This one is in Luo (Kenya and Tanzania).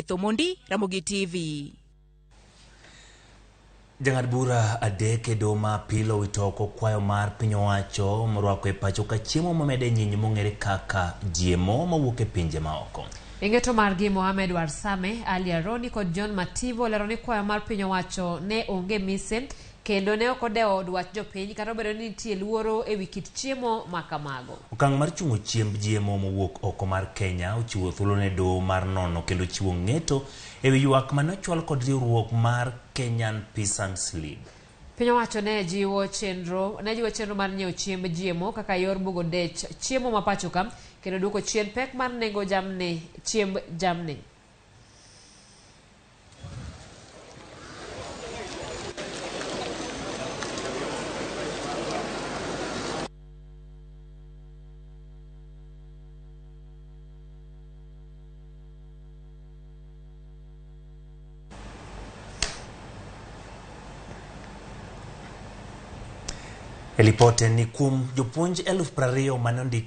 Thomondi, Ramogi TV. Jang'ad bura adek doma pilo witoko kwayo mar piny owacho morwako e pacho ka chiemo momede nyinyi mong'ere kaka GMO mawuok e pinje maoko. Ing'eto margi Mohamed Warsame, Ali Aroni kod John Mativo lero ni kwayo mar piny owacho ne onge mise kendo ne ok odewo dwach jopiny kata obedo ni nitie luoro e wi kit chiemo makamago. Okang' mar chungo chiemb GMO mowuok oko mar Kenya ochiwo thuolo ne doho mar nono kendo chiwo ng'eto e wi ywak manochwal kod riwruok mar Kenyan Peasants League. Piny owacho ne jiwo chenro mar nyiewo chiemb GMO kaka yor bugo dech chiemo mapacho ka kendo duoko chien pek mar nengo chiemb jamni. Elipote ni kuom jopuonj 20,000 manondiko